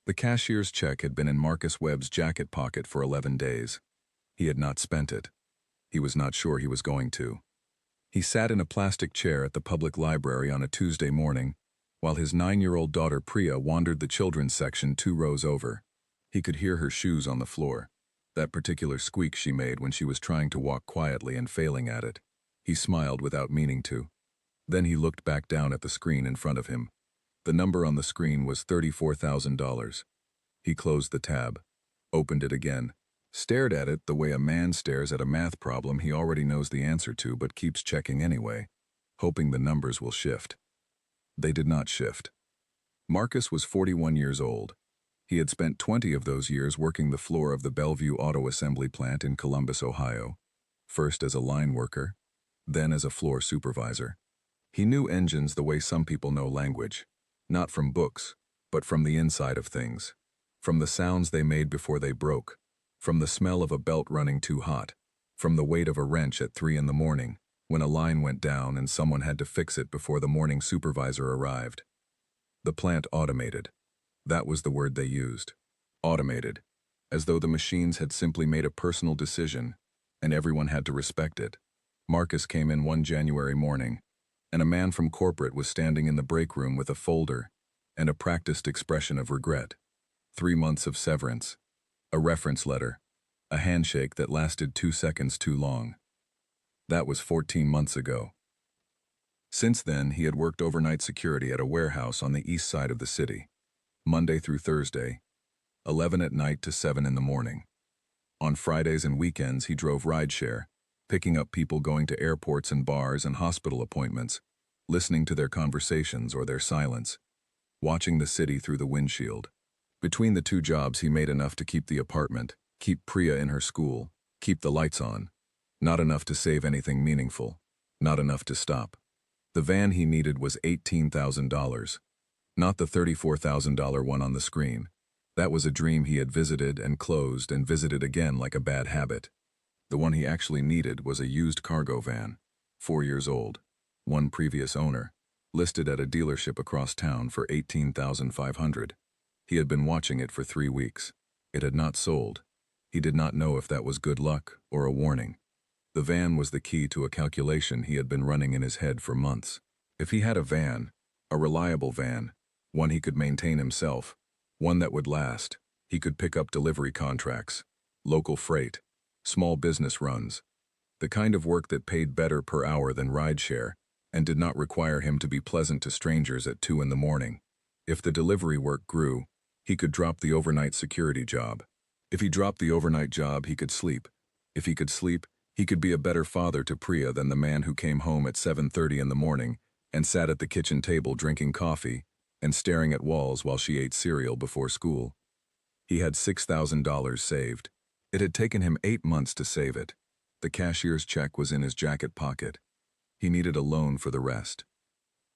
The cashier's check had been in Marcus Webb's jacket pocket for 11 days. He had not spent it. He was not sure he was going to. He sat in a plastic chair at the public library on a Tuesday morning, while his 9-year-old daughter Priya wandered the children's section 2 rows over. He could hear her shoes on the floor, that particular squeak she made when she was trying to walk quietly and failing at it. He smiled without meaning to. Then he looked back down at the screen in front of him. The number on the screen was $34,000. He closed the tab, opened it again, stared at it the way a man stares at a math problem he already knows the answer to but keeps checking anyway, hoping the numbers will shift. They did not shift. Marcus was 41 years old. He had spent 20 of those years working the floor of the Bellevue Auto Assembly Plant in Columbus, Ohio, first as a line worker, then as a floor supervisor. He knew engines the way some people know language, not from books, but from the inside of things, from the sounds they made before they broke, from the smell of a belt running too hot, from the weight of a wrench at 3 in the morning, when a line went down and someone had to fix it before the morning supervisor arrived. The plant automated. That was the word they used. Automated. As though the machines had simply made a personal decision, and everyone had to respect it. Marcus came in one January morning, and a man from corporate was standing in the break room with a folder and a practiced expression of regret. 3 months of severance, a reference letter, a handshake that lasted 2 seconds too long. That was 14 months ago. Since then, he had worked overnight security at a warehouse on the east side of the city, Monday through Thursday, 11 at night to 7 in the morning. On Fridays and weekends, he drove rideshare, picking up people going to airports and bars and hospital appointments, listening to their conversations or their silence, watching the city through the windshield. Between the 2 jobs, he made enough to keep the apartment, keep Priya in her school, keep the lights on. Not enough to save anything meaningful, not enough to stop. The van he needed was $18,000, not the $34,000 one on the screen. That was a dream he had visited and closed and visited again like a bad habit. The one he actually needed was a used cargo van, 4 years old, one previous owner, listed at a dealership across town for $18,500. He had been watching it for 3 weeks. It had not sold. He did not know if that was good luck or a warning. The van was the key to a calculation he had been running in his head for months. If he had a van, a reliable van, one he could maintain himself, one that would last, he could pick up delivery contracts, local freight, small business runs, the kind of work that paid better per hour than rideshare and did not require him to be pleasant to strangers at 2 in the morning. If the delivery work grew, he could drop the overnight security job. If he dropped the overnight job, he could sleep. If he could sleep, he could be a better father to Priya than the man who came home at 7:30 in the morning and sat at the kitchen table drinking coffee and staring at walls while she ate cereal before school. He had $6,000 saved. It had taken him 8 months to save it. The cashier's check was in his jacket pocket. He needed a loan for the rest.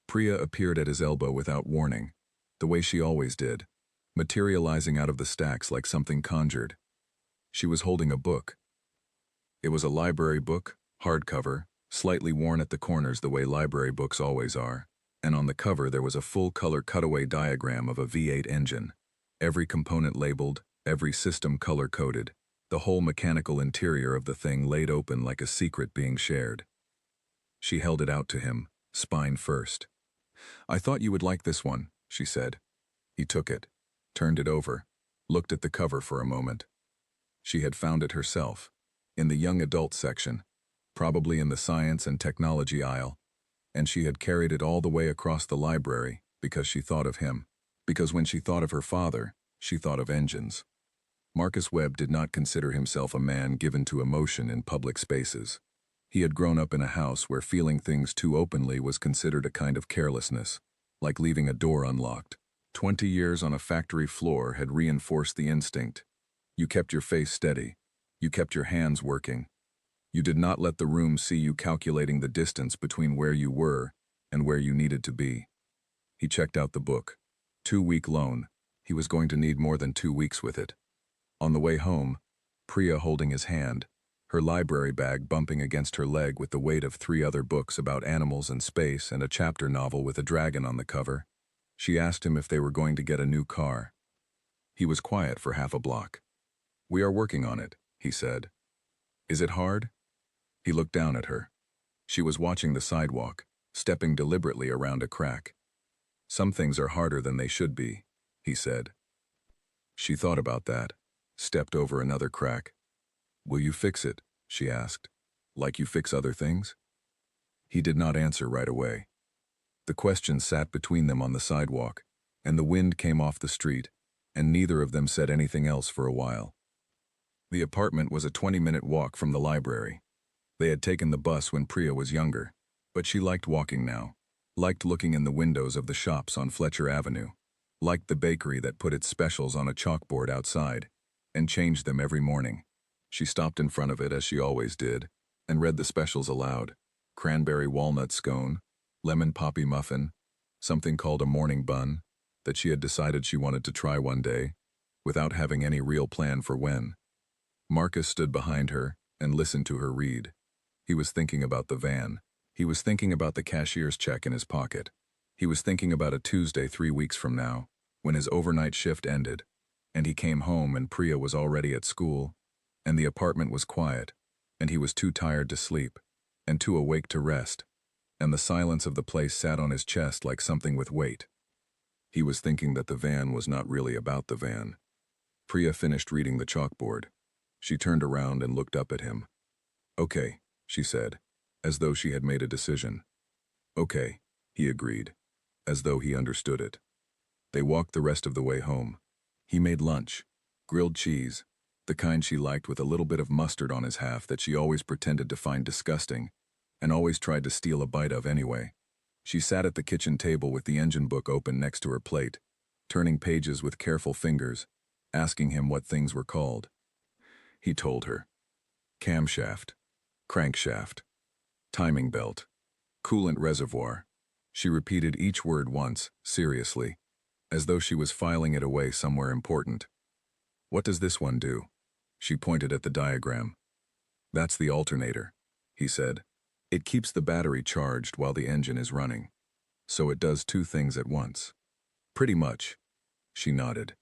Priya appeared at his elbow without warning, the way she always did, materializing out of the stacks like something conjured. She was holding a book. It was a library book, hardcover, slightly worn at the corners the way library books always are, and on the cover there was a full-color cutaway diagram of a V8 engine, every component labeled, every system color-coded, the whole mechanical interior of the thing laid open like a secret being shared. She held it out to him, spine first. "I thought you would like this one," she said. He took it, turned it over, looked at the cover for a moment. She had found it herself, in the young adult section, probably in the science and technology aisle, and she had carried it all the way across the library because she thought of him, because when she thought of her father, she thought of engines. Marcus Webb did not consider himself a man given to emotion in public spaces. He had grown up in a house where feeling things too openly was considered a kind of carelessness, like leaving a door unlocked. 20 years on a factory floor had reinforced the instinct. You kept your face steady. You kept your hands working. You did not let the room see you calculating the distance between where you were and where you needed to be. He checked out the book. 2-week loan. He was going to need more than 2 weeks with it. On the way home, Priya holding his hand, her library bag bumping against her leg with the weight of 3 other books about animals and space and a chapter novel with a dragon on the cover, she asked him if they were going to get a new car. He was quiet for half a block. "We are working on it," he said. "Is it hard?" He looked down at her. She was watching the sidewalk, stepping deliberately around a crack. "Some things are harder than they should be," he said. She thought about that, stepped over another crack. "Will you fix it?" she asked. "Like you fix other things?" He did not answer right away. The question sat between them on the sidewalk, and the wind came off the street, and neither of them said anything else for a while. The apartment was a 20-minute walk from the library. They had taken the bus when Priya was younger, but she liked walking now, liked looking in the windows of the shops on Fletcher Avenue, liked the bakery that put its specials on a chalkboard outside, and changed them every morning. She stopped in front of it as she always did, and read the specials aloud: cranberry walnut scone, lemon poppy muffin, something called a morning bun, that she had decided she wanted to try one day, without having any real plan for when. Marcus stood behind her and listened to her read. He was thinking about the van. He was thinking about the cashier's check in his pocket. He was thinking about a Tuesday 3 weeks from now, when his overnight shift ended, and he came home and Priya was already at school, and the apartment was quiet, and he was too tired to sleep, and too awake to rest, and the silence of the place sat on his chest like something with weight. He was thinking that the van was not really about the van. Priya finished reading the chalkboard. She turned around and looked up at him. "Okay," she said, as though she had made a decision. "Okay," he agreed, as though he understood it. They walked the rest of the way home. He made lunch, grilled cheese, the kind she liked with a little bit of mustard on his half that she always pretended to find disgusting, and always tried to steal a bite of anyway. She sat at the kitchen table with the engine book open next to her plate, turning pages with careful fingers, asking him what things were called. He told her. Camshaft, crankshaft, timing belt, coolant reservoir. She repeated each word once, seriously, as though she was filing it away somewhere important. "What does this one do?" She pointed at the diagram. "That's the alternator," he said. "It keeps the battery charged while the engine is running. So it does two things at once." "Pretty much." She nodded.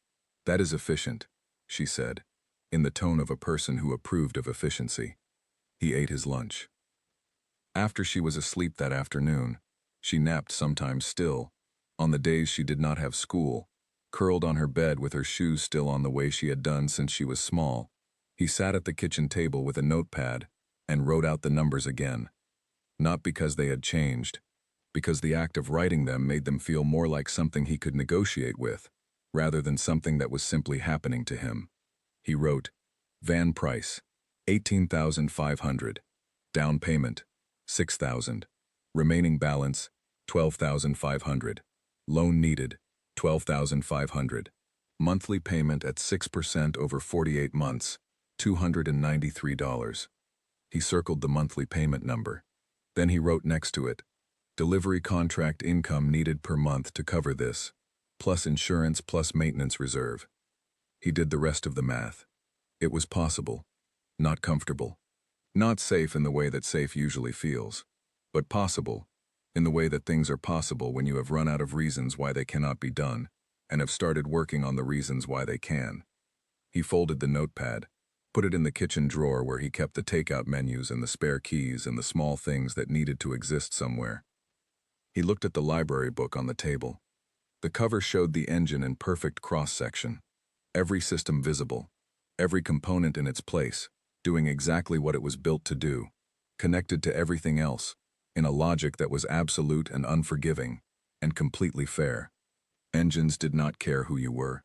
"That is efficient," she said, in the tone of a person who approved of efficiency. He ate his lunch. After she was asleep that afternoon, she napped sometimes still, on the days she did not have school, curled on her bed with her shoes still on the way she had done since she was small. He sat at the kitchen table with a notepad and wrote out the numbers again. Not because they had changed, because the act of writing them made them feel more like something he could negotiate with, rather than something that was simply happening to him. He wrote, "Van price, $18,500. Down payment, $6,000. Remaining balance, $12,500. Loan needed, $12,500. Monthly payment at 6% over 48 months, $293. He circled the monthly payment number. Then he wrote next to it, "Delivery contract income needed per month to cover this, plus insurance plus maintenance reserve." He did the rest of the math. It was possible. Not comfortable. Not safe in the way that safe usually feels, but possible, in the way that things are possible when you have run out of reasons why they cannot be done, and have started working on the reasons why they can. He folded the notepad, put it in the kitchen drawer where he kept the takeout menus and the spare keys and the small things that needed to exist somewhere. He looked at the library book on the table. The cover showed the engine in perfect cross-section. Every system visible, every component in its place, doing exactly what it was built to do, connected to everything else, in a logic that was absolute and unforgiving, and completely fair. Engines did not care who you were.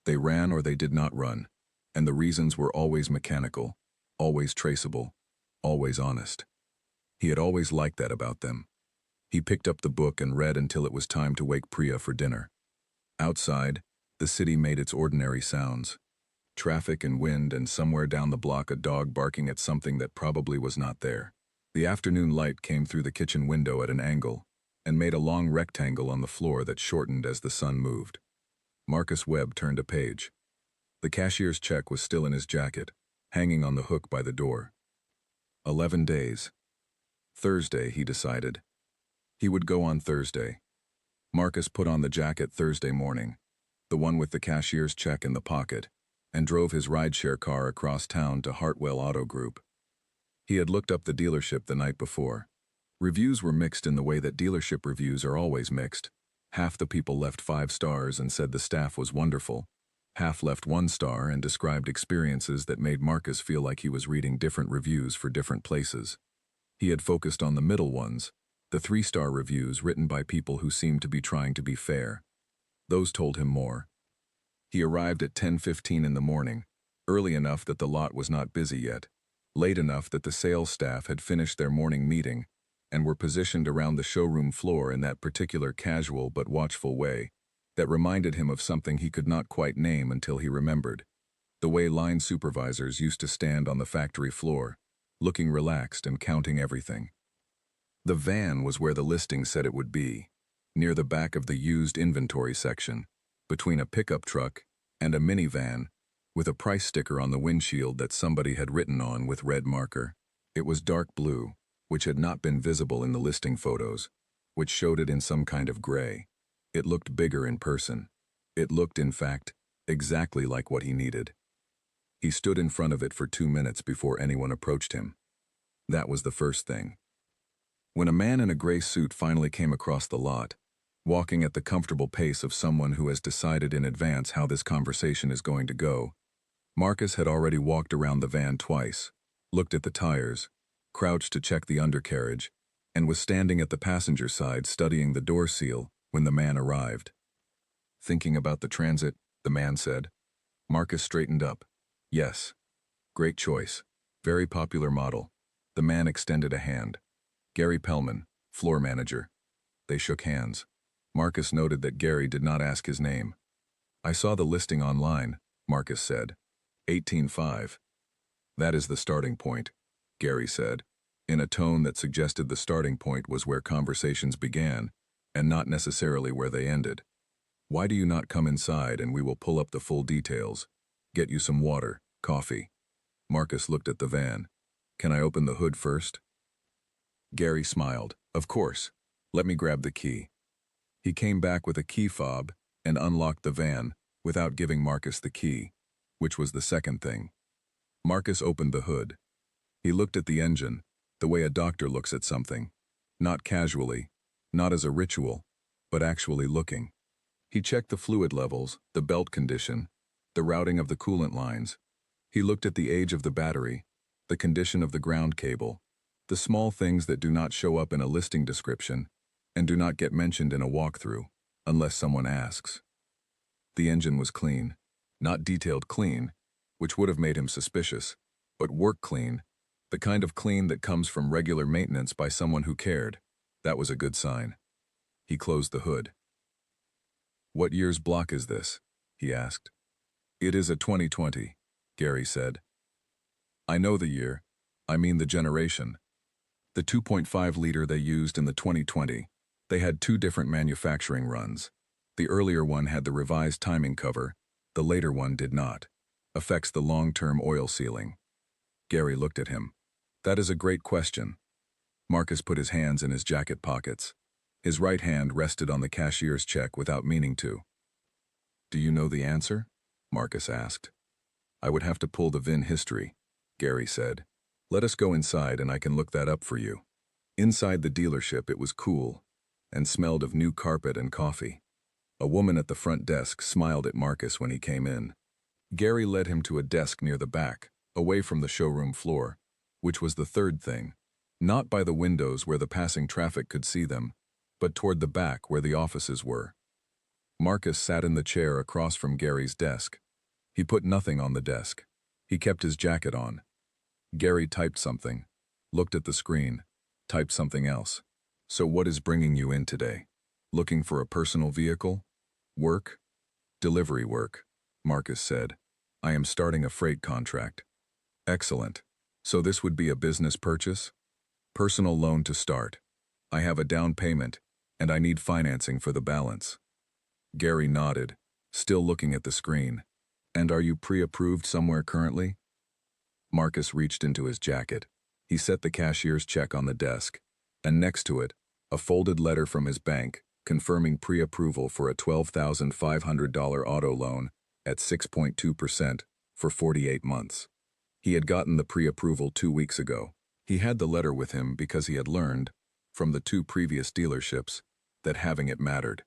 They ran or they did not run, and the reasons were always mechanical, always traceable, always honest. He had always liked that about them. He picked up the book and read until it was time to wake Priya for dinner. Outside, the city made its ordinary sounds. Traffic and wind, and somewhere down the block a dog barking at something that probably was not there. The afternoon light came through the kitchen window at an angle and made a long rectangle on the floor that shortened as the sun moved. Marcus Webb turned a page. The cashier's check was still in his jacket, hanging on the hook by the door. 11 days. Thursday, he decided. He would go on Thursday. Marcus put on the jacket Thursday morning. the one with the cashier's check in the pocket, and drove his rideshare car across town to Hartwell Auto Group. He had looked up the dealership the night before. Reviews were mixed in the way that dealership reviews are always mixed. Half the people left 5 stars and said the staff was wonderful. Half left 1 star and described experiences that made Marcus feel like he was reading different reviews for different places. He had focused on the middle ones, the 3-star reviews written by people who seemed to be trying to be fair. Those told him more. He arrived at 10:15 in the morning, early enough that the lot was not busy yet, late enough that the sales staff had finished their morning meeting and were positioned around the showroom floor in that particular casual but watchful way that reminded him of something he could not quite name until he remembered. The way line supervisors used to stand on the factory floor, looking relaxed and counting everything. The van was where the listing said it would be, near the back of the used inventory section, between a pickup truck and a minivan, with a price sticker on the windshield that somebody had written on with red marker. It was dark blue, which had not been visible in the listing photos, which showed it in some kind of gray. It looked bigger in person. It looked, in fact, exactly like what he needed. He stood in front of it for 2 minutes before anyone approached him. That was the first thing. When a man in a gray suit finally came across the lot, walking at the comfortable pace of someone who has decided in advance how this conversation is going to go, Marcus had already walked around the van twice, looked at the tires, crouched to check the undercarriage, and was standing at the passenger side studying the door seal when the man arrived. Thinking about the Transit, the man said. Marcus straightened up. Yes. Great choice. Very popular model. The man extended a hand. Gary Pellman, floor manager. They shook hands. Marcus noted that Gary did not ask his name. I saw the listing online, Marcus said. 18.5. That is the starting point, Gary said, in a tone that suggested the starting point was where conversations began, and not necessarily where they ended. Why do you not come inside and we will pull up the full details? Get you some water, coffee. Marcus looked at the van. Can I open the hood first? Gary smiled. Of course. Let me grab the key. He came back with a key fob and unlocked the van without giving Marcus the key, which was the second thing. Marcus opened the hood. He looked at the engine, the way a doctor looks at something, not casually, not as a ritual, but actually looking. He checked the fluid levels, the belt condition, the routing of the coolant lines. He looked at the age of the battery, the condition of the ground cable, the small things that do not show up in a listing description and do not get mentioned in a walkthrough, unless someone asks. The engine was clean, not detailed clean, which would have made him suspicious, but work clean, the kind of clean that comes from regular maintenance by someone who cared. That was a good sign. He closed the hood. What year's block is this? He asked. It is a 2020, Gary said. I know the year. I mean the generation. The 2.5-liter they used in the 2020, they had 2 different manufacturing runs. The earlier one had the revised timing cover, the later one did not. Affects the long-term oil sealing. Gary looked at him. That is a great question. Marcus put his hands in his jacket pockets. His right hand rested on the cashier's check without meaning to. Do you know the answer? Marcus asked. I would have to pull the VIN history, Gary said. Let us go inside and I can look that up for you. Inside the dealership it was cool and smelled of new carpet and coffee. A woman at the front desk smiled at Marcus when he came in. Gary led him to a desk near the back, away from the showroom floor, which was the third thing, not by the windows where the passing traffic could see them, but toward the back where the offices were. Marcus sat in the chair across from Gary's desk. He put nothing on the desk. He kept his jacket on. Gary typed something, looked at the screen, typed something else. So what is bringing you in today? Looking for a personal vehicle? Work? Delivery work, Marcus said. I am starting a freight contract. Excellent. So this would be a business purchase? Personal loan to start. I have a down payment, and I need financing for the balance. Gary nodded, still looking at the screen. And are you pre-approved somewhere currently? Marcus reached into his jacket. He set the cashier's check on the desk, and next to it, a folded letter from his bank, confirming pre-approval for a $12,500 auto loan at 6.2% for 48 months. He had gotten the pre-approval 2 weeks ago. He had the letter with him because he had learned, from the 2 previous dealerships, that having it mattered.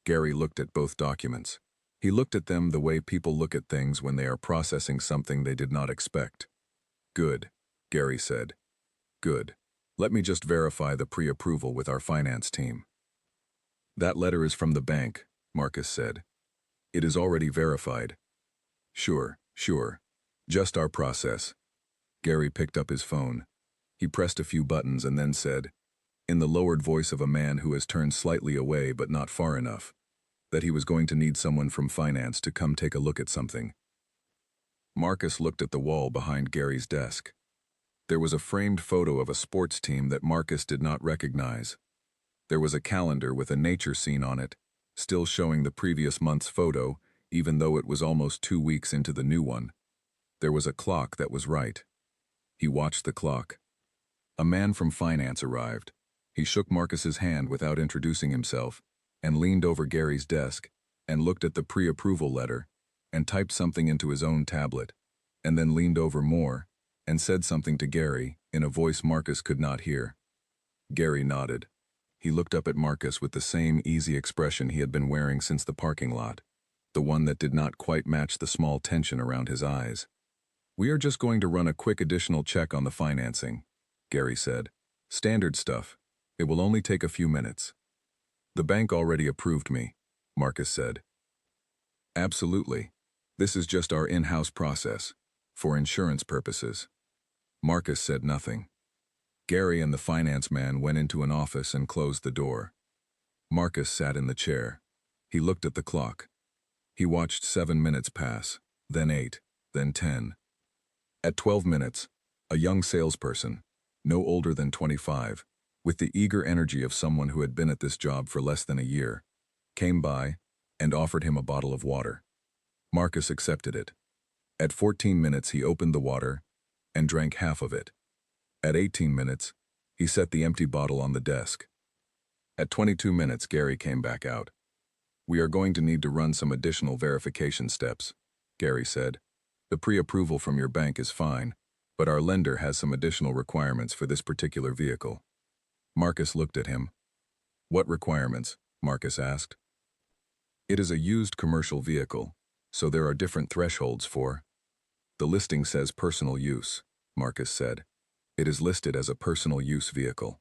Gary looked at both documents. He looked at them the way people look at things when they are processing something they did not expect. "Good," Gary said. "Good. Let me just verify the pre-approval with our finance team." "That letter is from the bank," Marcus said. "It is already verified." Sure. Just our process." Gary picked up his phone. He pressed a few buttons and then said, in the lowered voice of a man who has turned slightly away but not far enough, that he was going to need someone from finance to come take a look at something. Marcus looked at the wall behind Gary's desk. There was a framed photo of a sports team that Marcus did not recognize. There was a calendar with a nature scene on it, still showing the previous month's photo, even though it was almost 2 weeks into the new one. There was a clock that was right. He watched the clock. A man from finance arrived. He shook Marcus's hand without introducing himself, and leaned over Gary's desk, and looked at the pre-approval letter, and typed something into his own tablet, and then leaned over more, and said something to Gary in a voice Marcus could not hear. Gary nodded. He looked up at Marcus with the same easy expression he had been wearing since the parking lot, the one that did not quite match the small tension around his eyes. "We are just going to run a quick additional check on the financing," Gary said. "Standard stuff. It will only take a few minutes." "The bank already approved me," Marcus said. "Absolutely. This is just our in-house process, for insurance purposes." Marcus said nothing. Gary and the finance man went into an office and closed the door. Marcus sat in the chair. He looked at the clock. He watched 7 minutes pass, then 8, then 10. At 12 minutes, a young salesperson, no older than 25, with the eager energy of someone who had been at this job for less than a year, came by and offered him a bottle of water. Marcus accepted it. At 14 minutes, he opened the water and drank half of it. At 18 minutes, he set the empty bottle on the desk. At 22 minutes, Gary came back out. "We are going to need to run some additional verification steps," Gary said. "The pre-approval from your bank is fine, but our lender has some additional requirements for this particular vehicle." Marcus looked at him. "What requirements?" Marcus asked. "It is a used commercial vehicle, so there are different thresholds for—" "The listing says personal use," Marcus said. "It is listed as a personal use vehicle."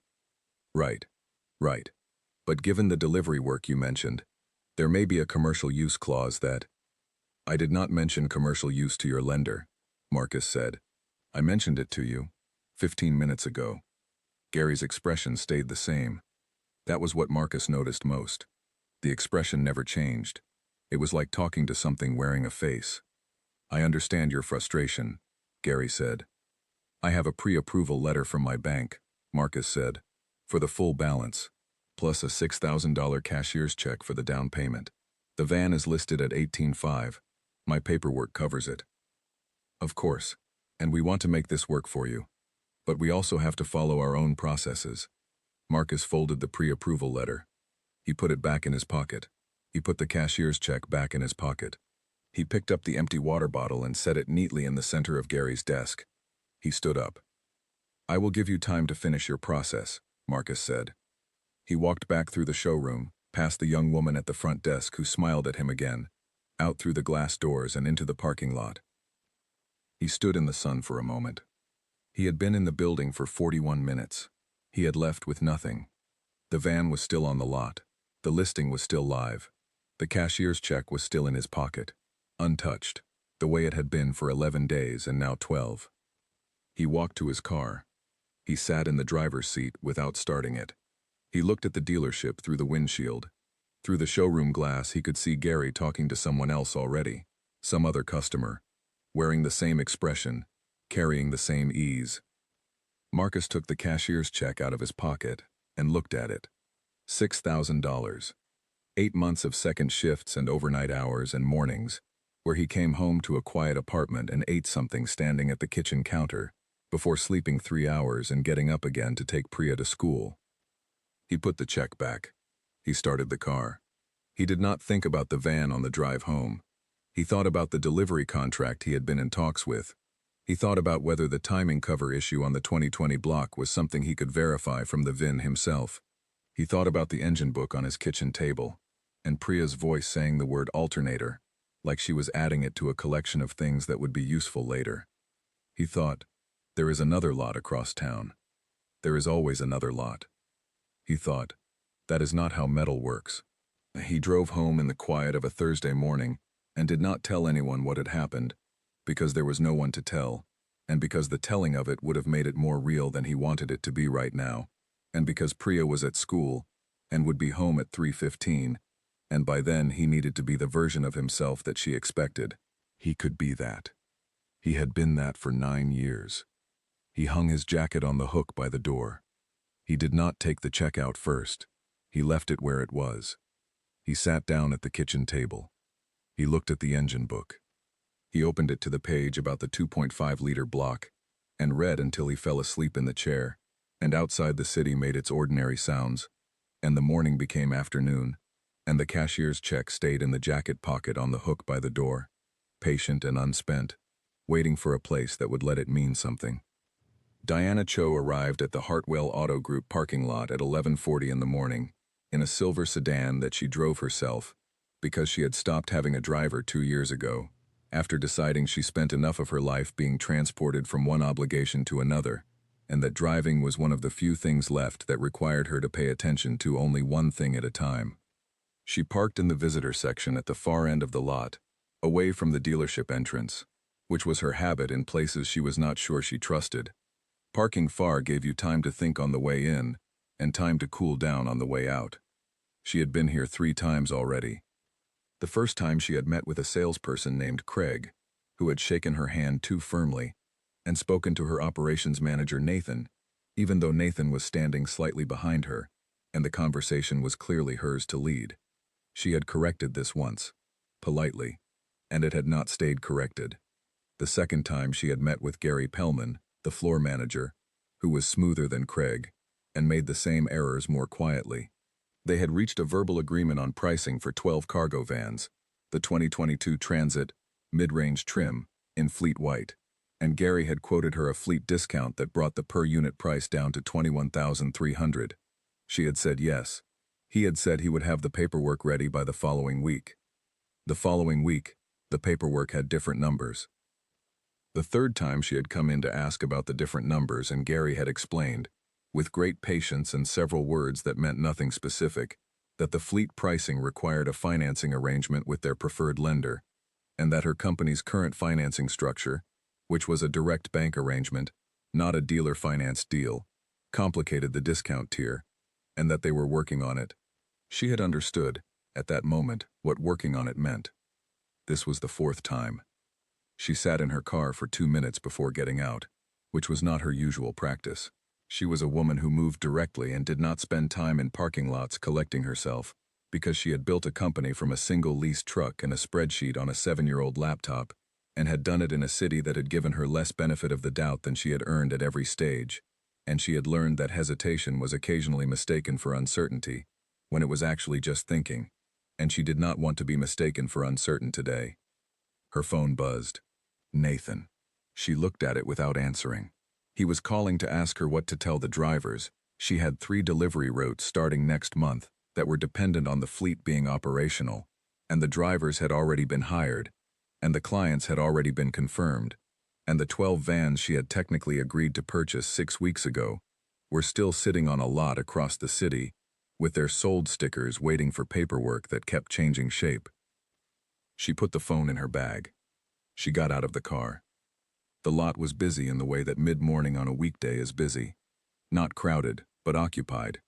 Right. But given the delivery work you mentioned, there may be a commercial use clause that—" "I did not mention commercial use to your lender," Marcus said. "I mentioned it to you 15 minutes ago." Gary's expression stayed the same. That was what Marcus noticed most. The expression never changed. It was like talking to something wearing a face. "I understand your frustration," Gary said. "I have a pre-approval letter from my bank," Marcus said, "for the full balance, plus a $6,000 cashier's check for the down payment. The van is listed at $18,500. My paperwork covers it." "Of course, and we want to make this work for you. But we also have to follow our own processes." Marcus folded the pre-approval letter. He put it back in his pocket. He put the cashier's check back in his pocket. He picked up the empty water bottle and set it neatly in the center of Gary's desk. He stood up. "I will give you time to finish your process," Marcus said. He walked back through the showroom, past the young woman at the front desk who smiled at him again, out through the glass doors and into the parking lot. He stood in the sun for a moment. He had been in the building for 41 minutes. He had left with nothing. The van was still on the lot. The listing was still live. The cashier's check was still in his pocket, untouched, the way it had been for 11 days and now 12. He walked to his car. He sat in the driver's seat without starting it. He looked at the dealership through the windshield. Through the showroom glass, he could see Gary talking to someone else already, some other customer, wearing the same expression, carrying the same ease. Marcus took the cashier's check out of his pocket and looked at it. $6,000. 8 months of second shifts and overnight hours and mornings, where he came home to a quiet apartment and ate something standing at the kitchen counter, before sleeping 3 hours and getting up again to take Priya to school. He put the check back. He started the car. He did not think about the van on the drive home. He thought about the delivery contract he had been in talks with. He thought about whether the timing cover issue on the 2020 block was something he could verify from the VIN himself. He thought about the engine book on his kitchen table, and Priya's voice saying the word alternator, like she was adding it to a collection of things that would be useful later. He thought, there is another lot across town. There is always another lot. He thought, that is not how metal works. He drove home in the quiet of a Thursday morning and did not tell anyone what had happened, because there was no one to tell, and because the telling of it would have made it more real than he wanted it to be right now, and because Priya was at school and would be home at 3:15, and by then he needed to be the version of himself that she expected. He could be that. He had been that for 9 years. He hung his jacket on the hook by the door. He did not take the check out first. He left it where it was. He sat down at the kitchen table. He looked at the engine book. He opened it to the page about the 2.5-liter block and read until he fell asleep in the chair, and outside the city made its ordinary sounds, and the morning became afternoon, and the cashier's check stayed in the jacket pocket on the hook by the door, patient and unspent, waiting for a place that would let it mean something. Diana Cho arrived at the Hartwell Auto Group parking lot at 11:40 in the morning, in a silver sedan that she drove herself, because she had stopped having a driver 2 years ago, after deciding she spent enough of her life being transported from one obligation to another, and that driving was one of the few things left that required her to pay attention to only one thing at a time. She parked in the visitor section at the far end of the lot, away from the dealership entrance, which was her habit in places she was not sure she trusted. Parking far gave you time to think on the way in, and time to cool down on the way out. She had been here 3 times already. The first time she had met with a salesperson named Craig, who had shaken her hand too firmly, and spoken to her operations manager Nathan, even though Nathan was standing slightly behind her, and the conversation was clearly hers to lead. She had corrected this once, politely, and it had not stayed corrected. The second time she had met with Gary Pellman, the floor manager, who was smoother than Craig, and made the same errors more quietly. They had reached a verbal agreement on pricing for 12 cargo vans, the 2022 Transit, mid-range trim, in fleet white, and Gary had quoted her a fleet discount that brought the per-unit price down to $21,300. She had said yes. He had said he would have the paperwork ready by the following week. The following week, the paperwork had different numbers. The third time she had come in to ask about the different numbers, and Gary had explained, with great patience and several words that meant nothing specific, that the fleet pricing required a financing arrangement with their preferred lender, and that her company's current financing structure, which was a direct bank arrangement, not a dealer-financed deal, complicated the discount tier, and that they were working on it. She had understood, at that moment, what working on it meant. This was the 4th time. She sat in her car for 2 minutes before getting out, which was not her usual practice. She was a woman who moved directly and did not spend time in parking lots collecting herself, because she had built a company from a single leased truck and a spreadsheet on a 7-year-old laptop, and had done it in a city that had given her less benefit of the doubt than she had earned at every stage, and she had learned that hesitation was occasionally mistaken for uncertainty, when it was actually just thinking, and she did not want to be mistaken for uncertain today. Her phone buzzed. Nathan. She looked at it without answering. He was calling to ask her what to tell the drivers. She had 3 delivery routes starting next month that were dependent on the fleet being operational, and the drivers had already been hired, and the clients had already been confirmed, and the 12 vans she had technically agreed to purchase 6 weeks ago were still sitting on a lot across the city, with their sold stickers waiting for paperwork that kept changing shape. She put the phone in her bag. She got out of the car. The lot was busy in the way that mid-morning on a weekday is busy. Not crowded, but occupied.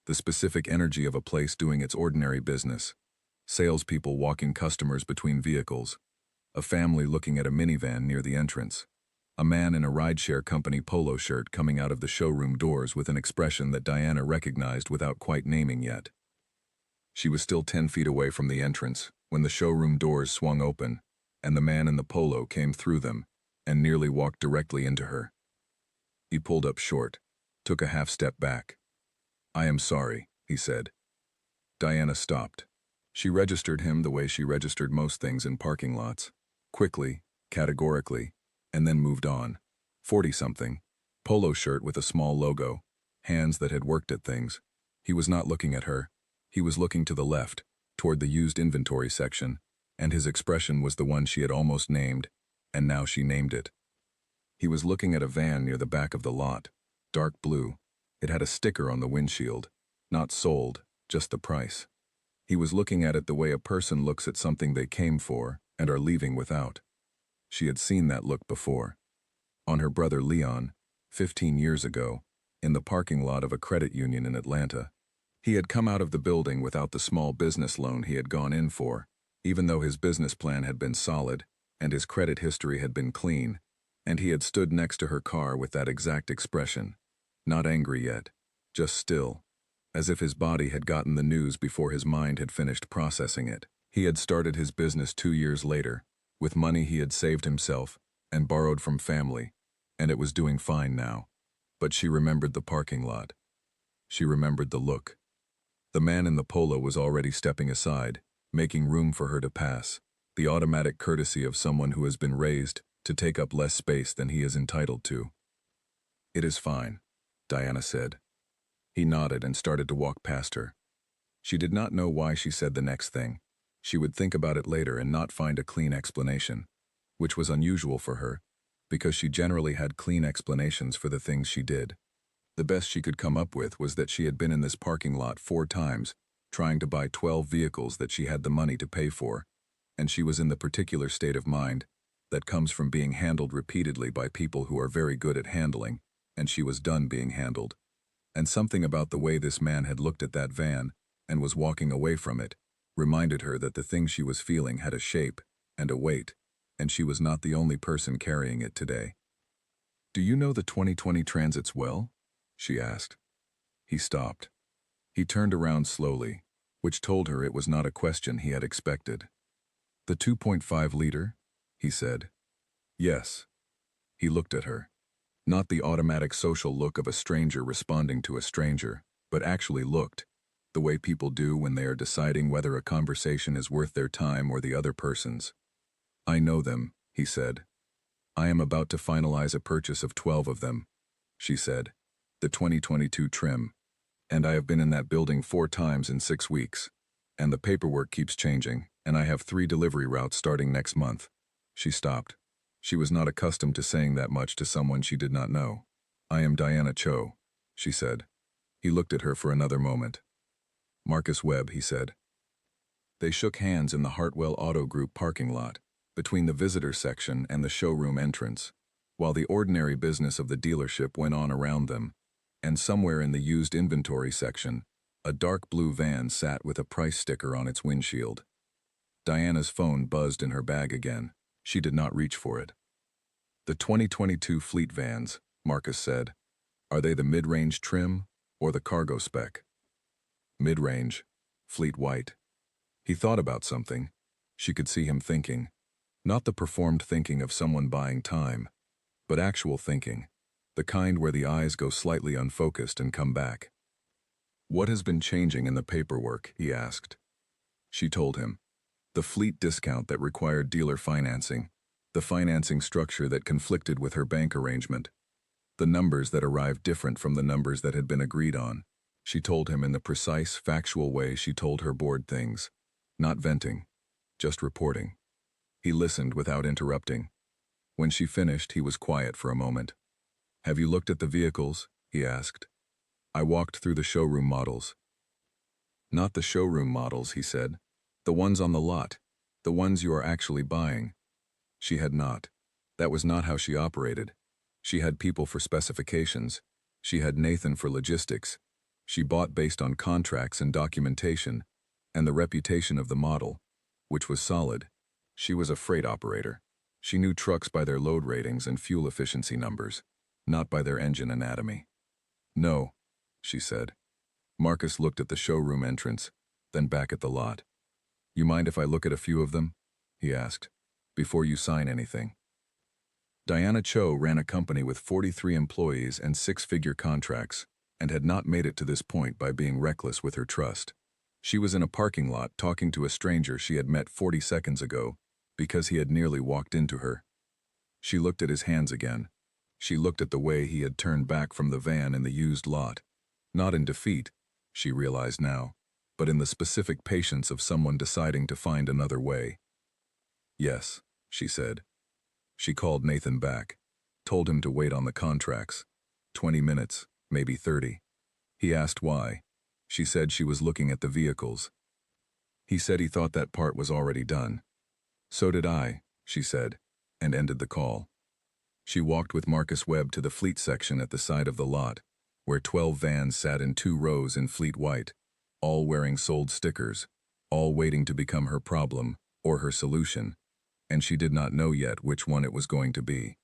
The specific energy of a place doing its ordinary business. Salespeople walking customers between vehicles. A family looking at a minivan near the entrance. A man in a rideshare company polo shirt coming out of the showroom doors with an expression that Diana recognized without quite naming yet. She was still 10 feet away from the entrance when the showroom doors swung open, and the man in the polo came through them and nearly walked directly into her. He pulled up short, took a half step back. "I am sorry," he said. Diana stopped. She registered him the way she registered most things in parking lots. Quickly, categorically, and then moved on. 40-something. Polo shirt with a small logo. Hands that had worked at things. He was not looking at her. He was looking to the left, toward the used inventory section, and his expression was the one she had almost named, and now she named it. He was looking at a van near the back of the lot, dark blue. It had a sticker on the windshield. Not sold, just the price. He was looking at it the way a person looks at something they came for and are leaving without. She had seen that look before. On her brother Leon, 15 years ago, in the parking lot of a credit union in Atlanta. He had come out of the building without the small business loan he had gone in for, even though his business plan had been solid and his credit history had been clean, and he had stood next to her car with that exact expression. Not angry yet, just still, as if his body had gotten the news before his mind had finished processing it. He had started his business 2 years later, with money he had saved himself and borrowed from family, and it was doing fine now. But she remembered the parking lot. She remembered the look. The man in the polo was already stepping aside, making room for her to pass, the automatic courtesy of someone who has been raised to take up less space than he is entitled to. "It is fine," Diana said. He nodded and started to walk past her. She did not know why she said the next thing. She would think about it later and not find a clean explanation, which was unusual for her, because she generally had clean explanations for the things she did. The best she could come up with was that she had been in this parking lot 4 times, trying to buy 12 vehicles that she had the money to pay for, and she was in the particular state of mind that comes from being handled repeatedly by people who are very good at handling, and she was done being handled. And something about the way this man had looked at that van and was walking away from it reminded her that the thing she was feeling had a shape and a weight, and she was not the only person carrying it today. "Do you know the 2020 Transits well?" she asked. He stopped. He turned around slowly, which told her it was not a question he had expected. "The 2.5-liter?" he said. "Yes." He looked at her. Not the automatic social look of a stranger responding to a stranger, but actually looked, the way people do when they are deciding whether a conversation is worth their time or the other person's. "I know them," he said. "I am about to finalize a purchase of 12 of them," she said. "The 2022 trim. And I have been in that building 4 times in 6 weeks. And the paperwork keeps changing, and I have 3 delivery routes starting next month." She stopped. She was not accustomed to saying that much to someone she did not know. "I am Diana Cho," she said. He looked at her for another moment. "Marcus Webb," he said. They shook hands in the Hartwell Auto Group parking lot, between the visitor section and the showroom entrance, while the ordinary business of the dealership went on around them, and somewhere in the used inventory section, a dark blue van sat with a price sticker on its windshield. Diana's phone buzzed in her bag again. She did not reach for it. "The 2022 fleet vans," Marcus said. "Are they the mid-range trim or the cargo spec?" "Mid-range. Fleet white." He thought about something. She could see him thinking. Not the performed thinking of someone buying time, but actual thinking, the kind where the eyes go slightly unfocused and come back. "What has been changing in the paperwork?" he asked. She told him. The fleet discount that required dealer financing, the financing structure that conflicted with her bank arrangement, the numbers that arrived different from the numbers that had been agreed on. She told him in the precise, factual way she told her board things, not venting, just reporting. He listened without interrupting. When she finished, he was quiet for a moment. "Have you looked at the vehicles?" he asked. "I walked through the showroom models." "Not the showroom models," he said. "The ones on the lot. The ones you are actually buying." She had not. That was not how she operated. She had people for specifications. She had Nathan for logistics. She bought based on contracts and documentation, and the reputation of the model, which was solid. She was a freight operator. She knew trucks by their load ratings and fuel efficiency numbers, not by their engine anatomy. "No," she said. Marcus looked at the showroom entrance, then back at the lot. "You mind if I look at a few of them?" he asked. "Before you sign anything." Diana Cho ran a company with 43 employees and 6-figure contracts, and had not made it to this point by being reckless with her trust. She was in a parking lot talking to a stranger she had met 40 seconds ago because he had nearly walked into her. She looked at his hands again. She looked at the way he had turned back from the van in the used lot. Not in defeat, she realized now, but in the specific patience of someone deciding to find another way. Yes, she said. She called Nathan back, told him to wait on the contracts. 20 minutes, maybe 30. He asked why. She said she was looking at the vehicles. He said he thought that part was already done. So did I, she said, and ended the call. She walked with Marcus Webb to the fleet section at the side of the lot, where 12 vans sat in 2 rows in fleet white, all wearing sold stickers, all waiting to become her problem or her solution, and she did not know yet which one it was going to be.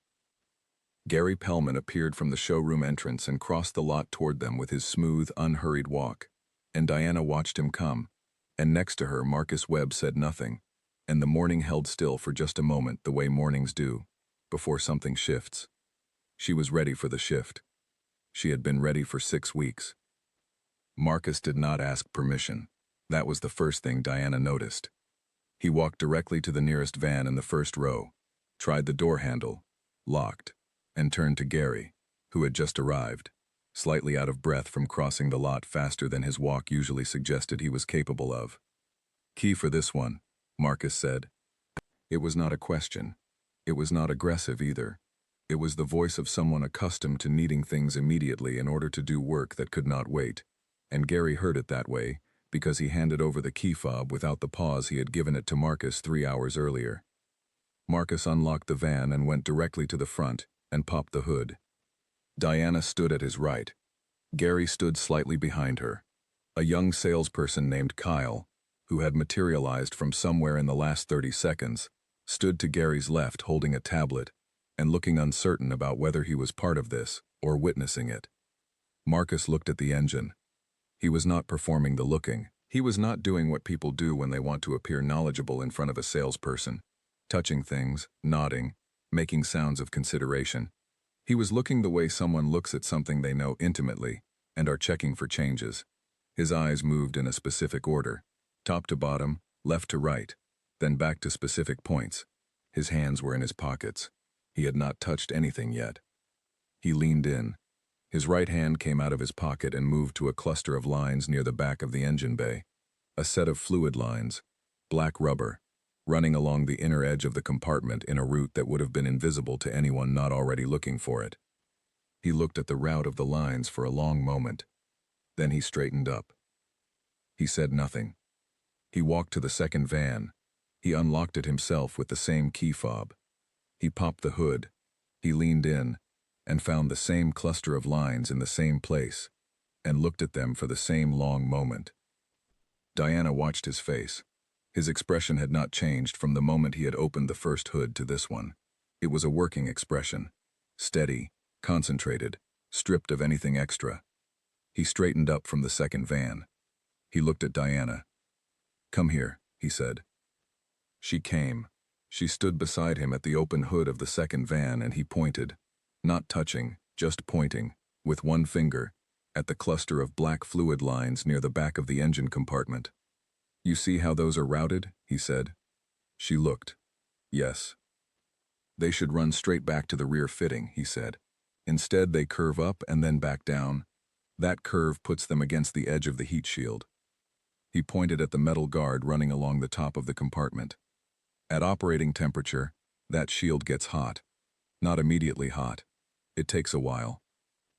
Gary Pellman appeared from the showroom entrance and crossed the lot toward them with his smooth, unhurried walk, and Diana watched him come, and next to her Marcus Webb said nothing, and the morning held still for just a moment the way mornings do, before something shifts. She was ready for the shift. She had been ready for 6 weeks. Marcus did not ask permission. That was the first thing Diana noticed. He walked directly to the nearest van in the first row, tried the door handle, locked, and turned to Gary, who had just arrived, slightly out of breath from crossing the lot faster than his walk usually suggested he was capable of. "Key for this one," Marcus said. It was not a question. It was not aggressive either. It was the voice of someone accustomed to needing things immediately in order to do work that could not wait, and Gary heard it that way because he handed over the key fob without the pause he had given it to Marcus 3 hours earlier. Marcus unlocked the van and went directly to the front and popped the hood. Diana stood at his right. Gary stood slightly behind her. A young salesperson named Kyle, who had materialized from somewhere in the last 30 seconds, stood to Gary's left holding a tablet and looking uncertain about whether he was part of this or witnessing it. Marcus looked at the engine. He was not performing the looking. He was not doing what people do when they want to appear knowledgeable in front of a salesperson, touching things, nodding, making sounds of consideration. He was looking the way someone looks at something they know intimately and are checking for changes. His eyes moved in a specific order, top to bottom, left to right, then back to specific points. His hands were in his pockets. He had not touched anything yet. He leaned in. His right hand came out of his pocket and moved to a cluster of lines near the back of the engine bay. A set of fluid lines, black rubber, running along the inner edge of the compartment in a route that would have been invisible to anyone not already looking for it. He looked at the route of the lines for a long moment. Then he straightened up. He said nothing. He walked to the second van. He unlocked it himself with the same key fob. He popped the hood. He leaned in and found the same cluster of lines in the same place and looked at them for the same long moment. Diana watched his face. His expression had not changed from the moment he had opened the first hood to this one. It was a working expression, steady, concentrated, stripped of anything extra. He straightened up from the second van. He looked at Diana. "Come here," he said. She came. She stood beside him at the open hood of the second van and he pointed, not touching, just pointing, with one finger, at the cluster of black fluid lines near the back of the engine compartment. "You see how those are routed?" he said. She looked. Yes. "They should run straight back to the rear fitting," he said. "Instead, they curve up and then back down. That curve puts them against the edge of the heat shield." He pointed at the metal guard running along the top of the compartment. At operating temperature, that shield gets hot. Not immediately hot. It takes a while.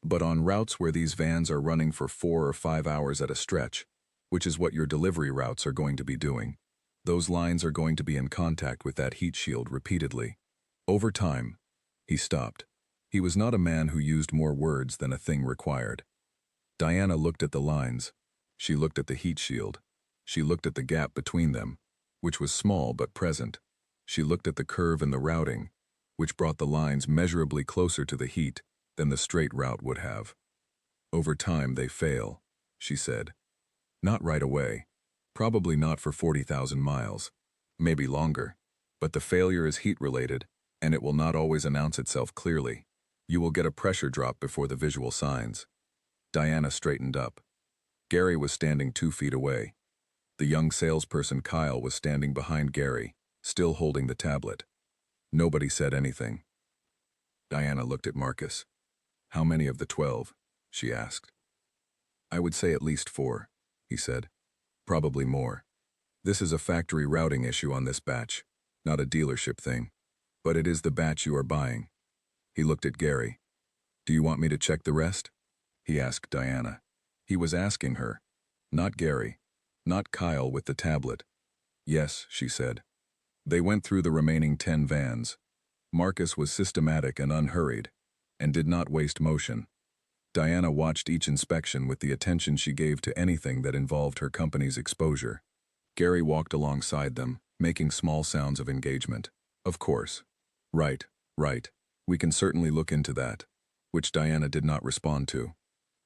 But on routes where these vans are running for 4 or 5 hours at a stretch, which is what your delivery routes are going to be doing, those lines are going to be in contact with that heat shield repeatedly. Over time, he stopped. He was not a man who used more words than a thing required. Diana looked at the lines. She looked at the heat shield. She looked at the gap between them, which was small but present. She looked at the curve in the routing, which brought the lines measurably closer to the heat than the straight route would have. "Over time they fail," she said. "Not right away. Probably not for 40,000 miles. Maybe longer. But the failure is heat-related, and it will not always announce itself clearly. You will get a pressure drop before the visual signs." Diana straightened up. Gary was standing 2 feet away. The young salesperson Kyle was standing behind Gary, still holding the tablet. Nobody said anything. Diana looked at Marcus. "How many of the 12?" she asked. "I would say at least 4, he said. "Probably more. This is a factory routing issue on this batch, not a dealership thing. But it is the batch you are buying." He looked at Gary. "Do you want me to check the rest?" he asked Diana. He was asking her, not Gary, not Kyle with the tablet. "Yes," she said. They went through the remaining 10 vans. Marcus was systematic and unhurried, and did not waste motion. Diana watched each inspection with the attention she gave to anything that involved her company's exposure. Gary walked alongside them, making small sounds of engagement. "Of course. Right, right. We can certainly look into that," which Diana did not respond to.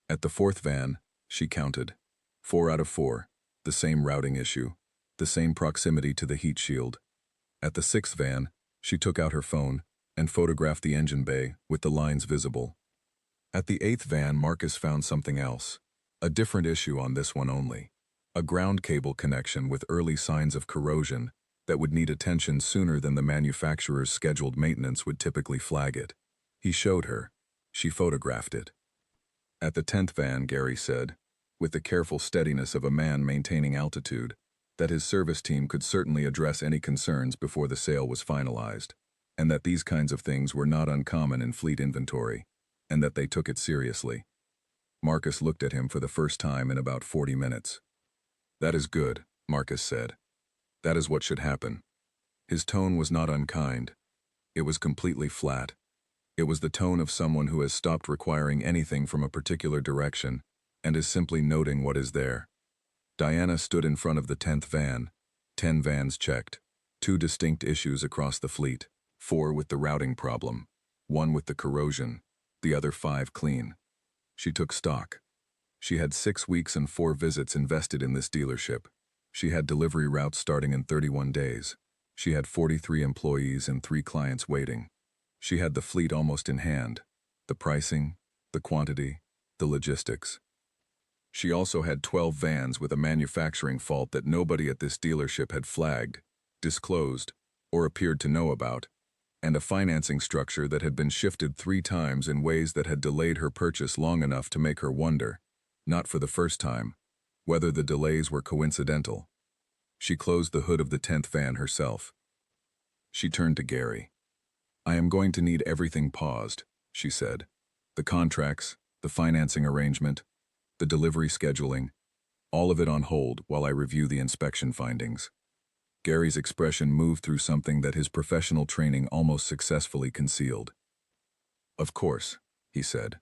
At the 4th van, she counted. 4 out of 4, the same routing issue, the same proximity to the heat shield. At the 6th van, she took out her phone and photographed the engine bay with the lines visible. At the 8th van, Marcus found something else. A different issue on this one only. A ground cable connection with early signs of corrosion that would need attention sooner than the manufacturer's scheduled maintenance would typically flag it. He showed her. She photographed it. At the 10th van, Gary said, with the careful steadiness of a man maintaining altitude, that his service team could certainly address any concerns before the sale was finalized, and that these kinds of things were not uncommon in fleet inventory, and that they took it seriously. Marcus looked at him for the first time in about 40 minutes. "That is good," Marcus said. "That is what should happen." His tone was not unkind. It was completely flat. It was the tone of someone who has stopped requiring anything from a particular direction and is simply noting what is there. Diana stood in front of the 10th van. 10 vans checked. 2 distinct issues across the fleet. 4 with the routing problem. 1 with the corrosion. The other 5 clean. She took stock. She had 6 weeks and 4 visits invested in this dealership. She had delivery routes starting in 31 days. She had 43 employees and 3 clients waiting. She had the fleet almost in hand. The pricing, the quantity, the logistics. She also had 12 vans with a manufacturing fault that nobody at this dealership had flagged, disclosed, or appeared to know about, and a financing structure that had been shifted 3 times in ways that had delayed her purchase long enough to make her wonder, not for the first time, whether the delays were coincidental. She closed the hood of the 10th van herself. She turned to Gary. "I am going to need everything paused," she said. "The contracts, the financing arrangement, the delivery scheduling, all of it on hold while I review the inspection findings." Gary's expression moved through something that his professional training almost successfully concealed. "Of course," he said.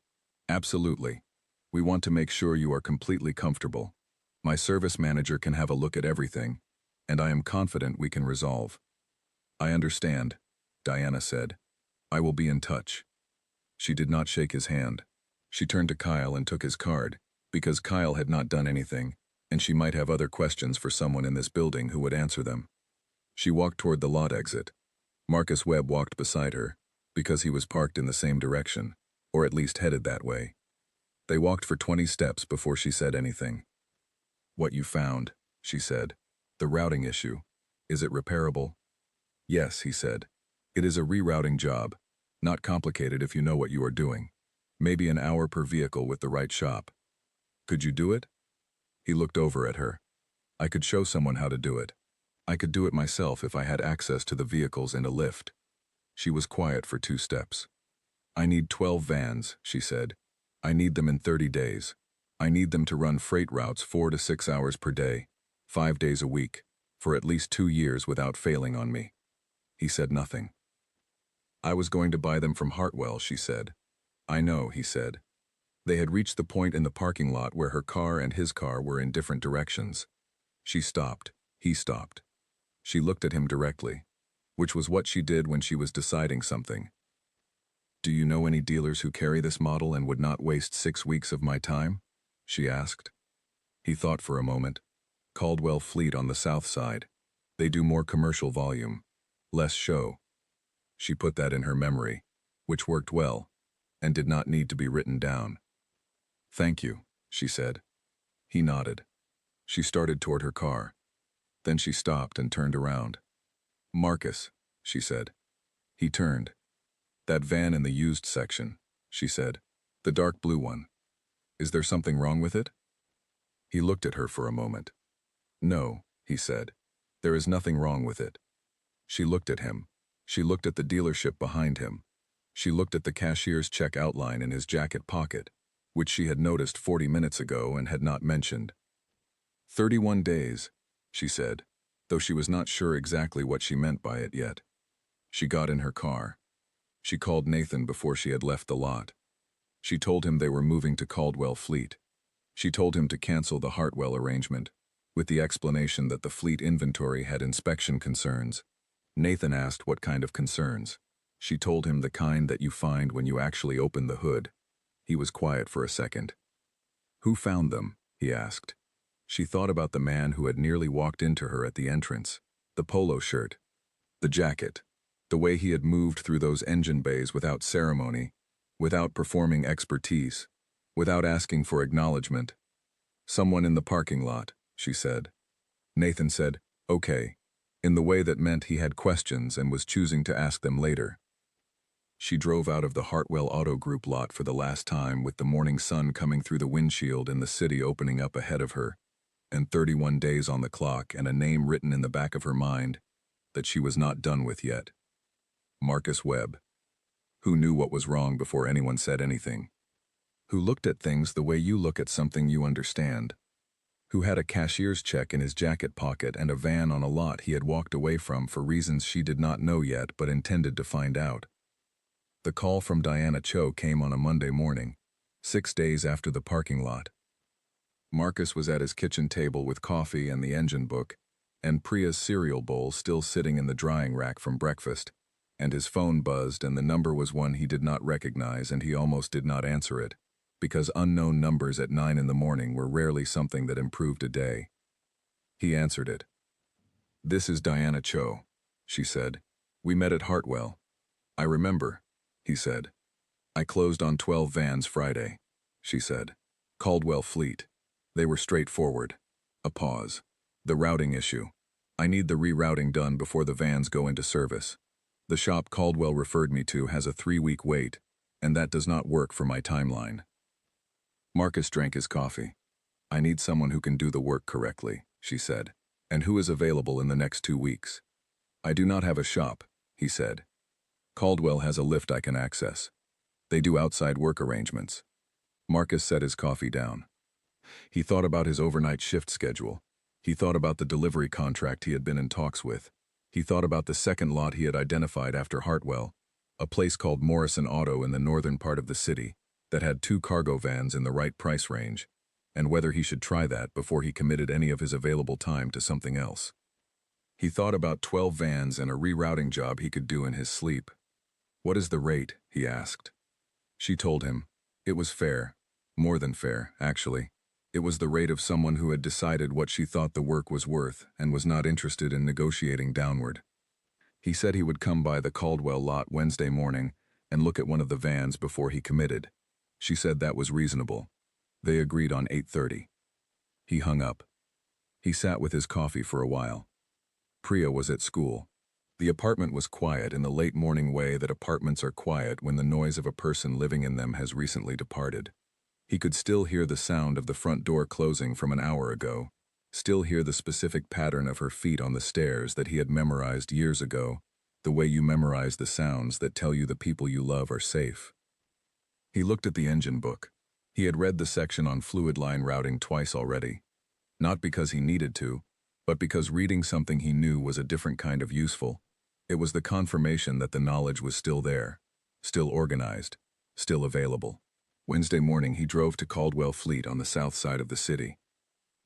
"Absolutely. We want to make sure you are completely comfortable. My service manager can have a look at everything, and I am confident we can resolve." "I understand," Diana said. "I will be in touch." She did not shake his hand. She turned to Kyle and took his card, because Kyle had not done anything, and she might have other questions for someone in this building who would answer them. She walked toward the lot exit. Marcus Webb walked beside her, because he was parked in the same direction, or at least headed that way. They walked for 20 steps before she said anything. "What you found," she said. "The routing issue. Is it repairable?" "Yes," he said. "It is a rerouting job. Not complicated if you know what you are doing. Maybe an hour per vehicle with the right shop." "Could you do it?" He looked over at her. "I could show someone how to do it. I could do it myself if I had access to the vehicles and a lift." She was quiet for 2 steps. "I need 12 vans," she said. "I need them in 30 days. I need them to run freight routes 4 to 6 hours per day, 5 days a week, for at least 2 years without failing on me." He said nothing. "I was going to buy them from Hartwell," she said. "I know," he said. They had reached the point in the parking lot where her car and his car were in different directions. She stopped. He stopped. She looked at him directly, which was what she did when she was deciding something. "Do you know any dealers who carry this model and would not waste 6 weeks of my time?" she asked. He thought for a moment. "Caldwell Fleet on the south side. They do more commercial volume. Less show." She put that in her memory, which worked well, and did not need to be written down. "Thank you," she said. He nodded. She started toward her car. Then she stopped and turned around. "Marcus," she said. He turned. "That van in the used section," she said. "The dark blue one. Is there something wrong with it?" He looked at her for a moment. "No," he said. "There is nothing wrong with it." She looked at him. She looked at the dealership behind him. She looked at the cashier's check outline in his jacket pocket, which she had noticed 40 minutes ago and had not mentioned. 31 days, she said, though she was not sure exactly what she meant by it yet. She got in her car. She called Nathan before she had left the lot. She told him they were moving to Caldwell Fleet. She told him to cancel the Hartwell arrangement, with the explanation that the fleet inventory had inspection concerns. Nathan asked what kind of concerns. She told him the kind that you find when you actually open the hood. He was quiet for a second. "Who found them?" he asked. She thought about the man who had nearly walked into her at the entrance, the polo shirt, the jacket, the way he had moved through those engine bays without ceremony, without performing expertise, without asking for acknowledgement. "Someone in the parking lot," she said. Nathan said, "Okay," in the way that meant he had questions and was choosing to ask them later. She drove out of the Hartwell Auto Group lot for the last time with the morning sun coming through the windshield and the city opening up ahead of her, and 31 days on the clock and a name written in the back of her mind that she was not done with yet. Marcus Webb. Who knew what was wrong before anyone said anything. Who looked at things the way you look at something you understand. Who had a cashier's check in his jacket pocket and a van on a lot he had walked away from for reasons she did not know yet but intended to find out. The call from Diana Cho came on a Monday morning, 6 days after the parking lot. Marcus was at his kitchen table with coffee and the engine book, and Priya's cereal bowl still sitting in the drying rack from breakfast, and his phone buzzed and the number was one he did not recognize and he almost did not answer it, because unknown numbers at 9 in the morning were rarely something that improved a day. He answered it. "This is Diana Cho," she said. "We met at Hartwell." "I remember," he said. "I closed on 12 vans Friday," she said. "Caldwell Fleet. They were straightforward." A pause. "The routing issue. I need the rerouting done before the vans go into service. The shop Caldwell referred me to has a 3-week wait, and that does not work for my timeline." Marcus drank his coffee. "I need someone who can do the work correctly," she said, "and who is available in the next 2 weeks. I do not have a shop," he said. "Caldwell has a lift I can access. They do outside work arrangements." Marcus set his coffee down. He thought about his overnight shift schedule. He thought about the delivery contract he had been in talks with. He thought about the second lot he had identified after Hartwell, a place called Morrison Auto in the northern part of the city that had 2 cargo vans in the right price range, and whether he should try that before he committed any of his available time to something else. He thought about 12 vans and a rerouting job he could do in his sleep. "What is the rate?" he asked. She told him. It was fair. More than fair, actually. It was the rate of someone who had decided what she thought the work was worth and was not interested in negotiating downward. He said he would come by the Caldwell lot Wednesday morning and look at one of the vans before he committed. She said that was reasonable. They agreed on 8:30. He hung up. He sat with his coffee for a while. Priya was at school. The apartment was quiet in the late morning way that apartments are quiet when the noise of a person living in them has recently departed. He could still hear the sound of the front door closing from an hour ago, still hear the specific pattern of her feet on the stairs that he had memorized years ago, the way you memorize the sounds that tell you the people you love are safe. He looked at the engine book. He had read the section on fluid line routing twice already. Not because he needed to, but because reading something he knew was a different kind of useful. It was the confirmation that the knowledge was still there, still organized, still available. Wednesday morning he drove to Caldwell Fleet on the south side of the city.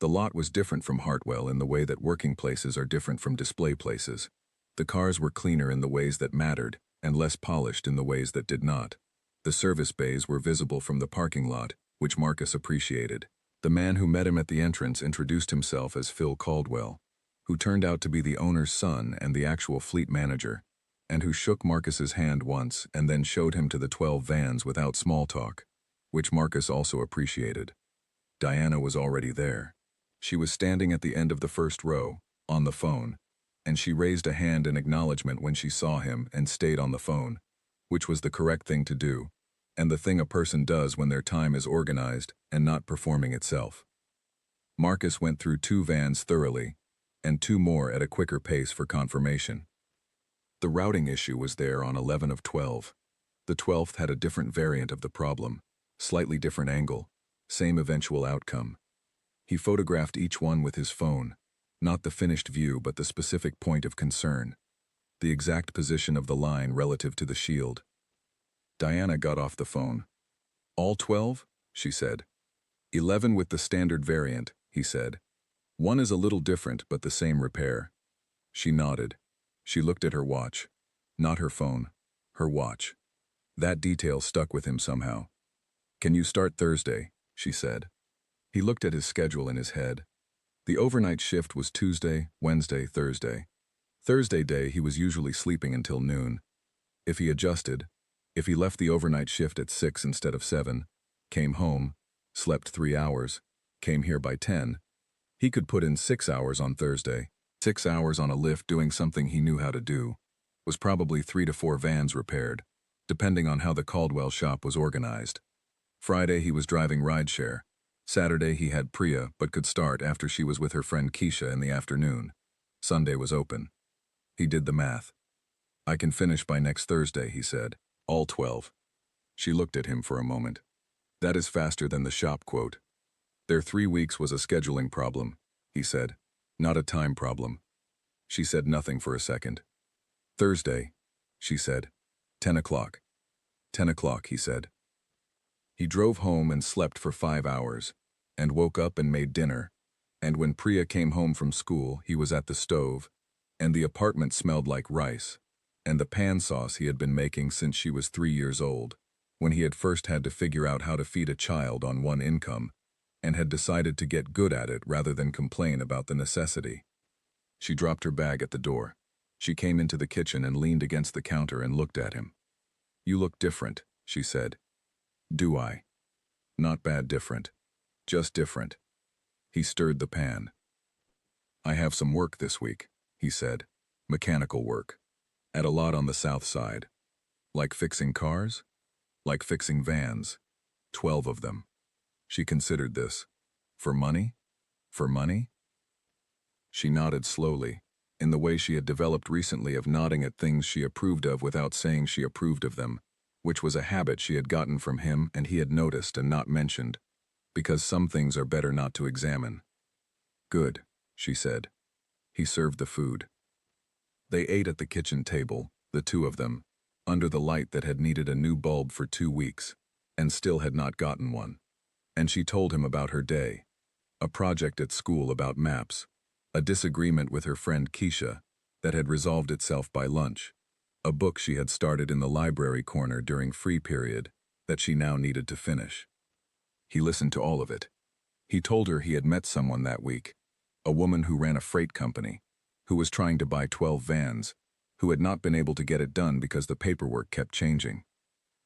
The lot was different from Hartwell in the way that working places are different from display places. The cars were cleaner in the ways that mattered, and less polished in the ways that did not. The service bays were visible from the parking lot, which Marcus appreciated. The man who met him at the entrance introduced himself as Phil Caldwell, who turned out to be the owner's son and the actual fleet manager, and who shook Marcus's hand once and then showed him to the 12 vans without small talk, which Marcus also appreciated. Diana was already there. She was standing at the end of the first row, On the phone. And she raised a hand in acknowledgement when she saw him and stayed on the phone, which was the correct thing to do, and the thing a person does when their time is organized and not performing itself. Marcus went through 2 vans thoroughly, and 2 more at a quicker pace for confirmation. The routing issue was there on 11 of 12. The 12th had a different variant of the problem, slightly different angle, same eventual outcome. He photographed each one with his phone, not the finished view but the specific point of concern, the exact position of the line relative to the shield. Diana got off the phone. All 12? She said. 11 with the standard variant, he said. 1 is a little different but the same repair. She nodded. She looked at her watch. Not her phone. Her watch. That detail stuck with him somehow. Can you start Thursday? She said. He looked at his schedule in his head. The overnight shift was Tuesday, Wednesday, Thursday. Thursday day he was usually sleeping until noon. If he adjusted, if he left the overnight shift at 6 instead of 7, came home, slept 3 hours, came here by 10, he could put in 6 hours on Thursday. 6 hours on a lift doing something he knew how to do. Was probably 3 to 4 vans repaired, depending on how the Caldwell shop was organized. Friday he was driving rideshare. Saturday he had Priya but could start after she was with her friend Keisha in the afternoon. Sunday was open. He did the math. I can finish by next Thursday, he said. All 12. She looked at him for a moment. That is faster than the shop quote. Their 3 weeks was a scheduling problem, he said, not a time problem. She said nothing for a second. Thursday, she said. 10 o'clock. 10 o'clock, he said. He drove home and slept for 5 hours, and woke up and made dinner, and when Priya came home from school, he was at the stove, and the apartment smelled like rice, and the pan sauce he had been making since she was 3 years old, when he had first had to figure out how to feed a child on 1 income, and had decided to get good at it rather than complain about the necessity. She dropped her bag at the door. She came into the kitchen and leaned against the counter and looked at him. You look different, she said. Do I? Not bad different. Just different. He stirred the pan. I have some work this week, he said. Mechanical work. At a lot on the south side. Like fixing cars? Like fixing vans. 12 of them. She considered this. For money? For money? She nodded slowly, in the way she had developed recently of nodding at things she approved of without saying she approved of them, which was a habit she had gotten from him and he had noticed and not mentioned, because some things are better not to examine. Good, she said. He served the food. They ate at the kitchen table, the 2 of them, under the light that had needed a new bulb for 2 weeks, and still had not gotten one. And she told him about her day. A project at school about maps. A disagreement with her friend Keisha that had resolved itself by lunch. A book she had started in the library corner during free period that she now needed to finish. He listened to all of it. He told her he had met someone that week, a woman who ran a freight company, who was trying to buy 12 vans, who had not been able to get it done because the paperwork kept changing.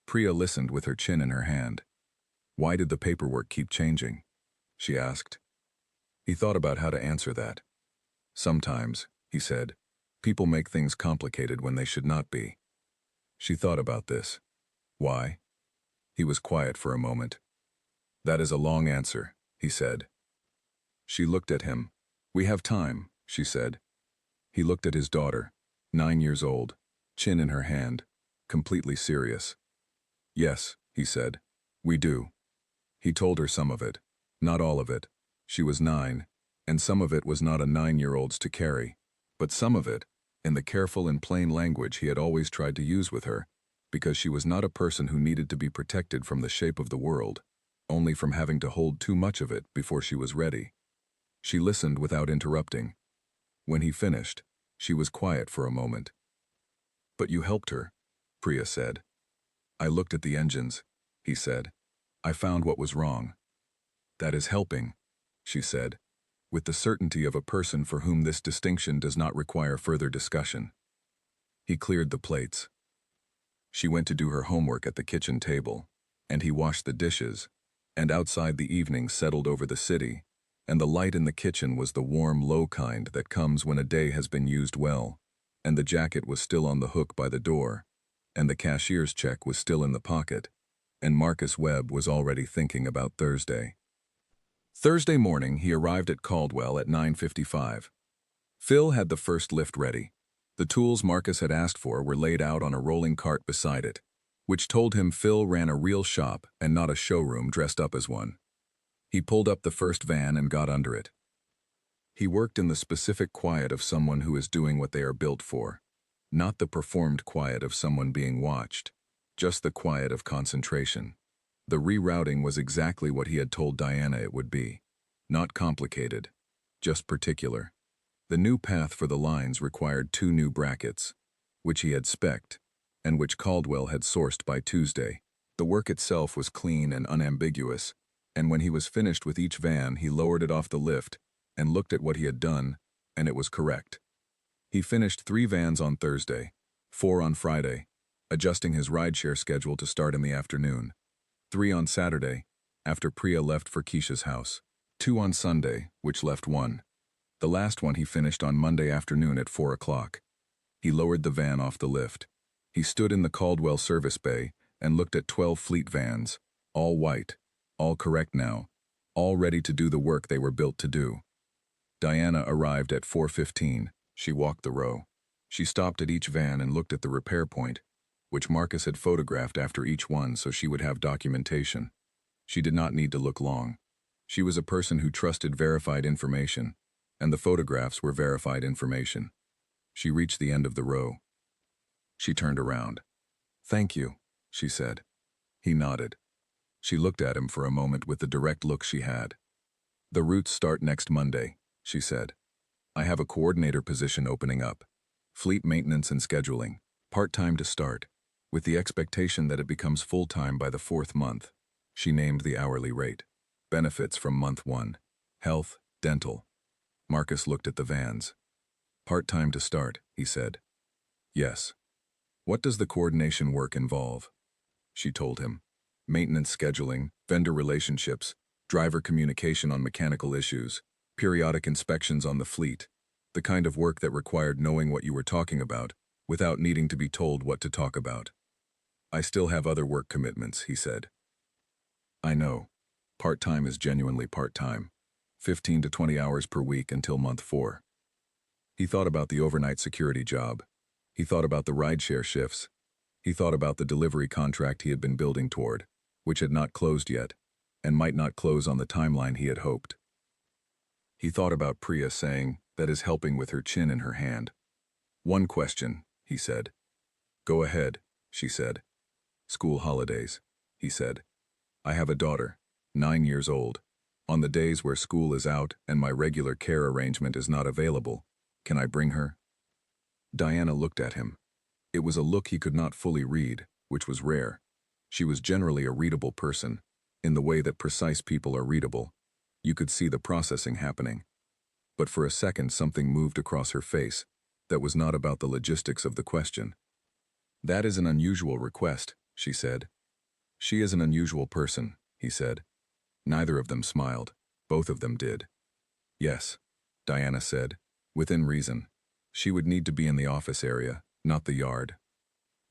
Priya listened with her chin in her hand. Why did the paperwork keep changing? She asked. He thought about how to answer that. Sometimes, he said, people make things complicated when they should not be. She thought about this. Why? He was quiet for a moment. That is a long answer, he said. She looked at him. We have time, she said. He looked at his daughter, 9 years old, chin in her hand, completely serious. Yes, he said. We do. He told her some of it, not all of it. She was 9, and some of it was not a 9-year-old's to carry, but some of it, in the careful and plain language he had always tried to use with her, because she was not a person who needed to be protected from the shape of the world, only from having to hold too much of it before she was ready. She listened without interrupting. When he finished, she was quiet for a moment. But you helped her, Priya said. I looked at the engines, he said. I found what was wrong. That is helping, she said, with the certainty of a person for whom this distinction does not require further discussion. He cleared the plates. She went to do her homework at the kitchen table, and he washed the dishes, and outside the evening settled over the city, and the light in the kitchen was the warm, low kind that comes when a day has been used well, and the jacket was still on the hook by the door, and the cashier's check was still in the pocket, and Marcus Webb was already thinking about Thursday. Thursday morning, he arrived at Caldwell at 9:55. Phil had the first lift ready. The tools Marcus had asked for were laid out on a rolling cart beside it, which told him Phil ran a real shop and not a showroom dressed up as one. He pulled up the first van and got under it. He worked in the specific quiet of someone who is doing what they are built for, not the performed quiet of someone being watched, just the quiet of concentration. The rerouting was exactly what he had told Diana it would be. Not complicated, just particular. The new path for the lines required 2 new brackets, which he had spec'd, and which Caldwell had sourced by Tuesday. The work itself was clean and unambiguous, and when he was finished with each van, he lowered it off the lift and looked at what he had done, and it was correct. He finished 3 vans on Thursday, 4 on Friday, adjusting his rideshare schedule to start in the afternoon, 3 on Saturday, after Priya left for Keisha's house, 2 on Sunday, which left 1. The last one he finished on Monday afternoon at 4 o'clock. He lowered the van off the lift. He stood in the Caldwell service bay and looked at 12 fleet vans, all white, all correct now, all ready to do the work they were built to do. Diana arrived at 4:15. She walked the row. She stopped at each van and looked at the repair point, which Marcus had photographed after each one so she would have documentation. She did not need to look long. She was a person who trusted verified information, and the photographs were verified information. She reached the end of the row. She turned around. "Thank you," she said. He nodded. She looked at him for a moment with the direct look she had. "The routes start next Monday," she said. "I have a coordinator position opening up. Fleet maintenance and scheduling. Part-time to start, with the expectation that it becomes full-time by the 4th month." She named the hourly rate. Benefits from month 1. Health, dental. Marcus looked at the vans. "Part-time to start," he said. "Yes." "What does the coordination work involve?" She told him. "Maintenance scheduling, vendor relationships, driver communication on mechanical issues, periodic inspections on the fleet, the kind of work that required knowing what you were talking about without needing to be told what to talk about." "I still have other work commitments," he said. "I know. Part-time is genuinely part-time. 15 to 20 hours per week until month 4. He thought about the overnight security job. He thought about the rideshare shifts. He thought about the delivery contract he had been building toward, which had not closed yet, and might not close on the timeline he had hoped. He thought about Priya saying that is helping with her chin in her hand. "One question," he said. "Go ahead," she said. "School holidays," he said. "I have a daughter, 9 years old. On the days where school is out and my regular care arrangement is not available, can I bring her?" Diana looked at him. It was a look he could not fully read, which was rare. She was generally a readable person, in the way that precise people are readable. You could see the processing happening. But for a second something moved across her face that was not about the logistics of the question. "That is an unusual request," she said. "She is an unusual person," he said. Neither of them smiled. Both of them did. "Yes," Diana said, "within reason. She would need to be in the office area, not the yard."